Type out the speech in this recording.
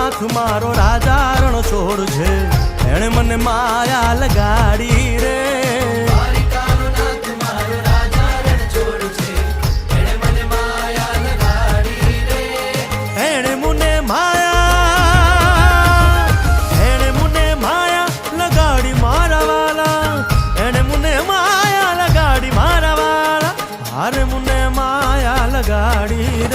નાથ મારો રાજા રણ છોડ છે, એણે મને માયા લગાડી રે. દ્વારિકાનો નાથ મારો રાજા રણ છોડ છે, એણે મને માયા લગાડી રે. એણે મને માયા લગાડી મારા વાલા, એણે મને માયા લગાડી મારા વાલા, હારે મને માયા લગાડી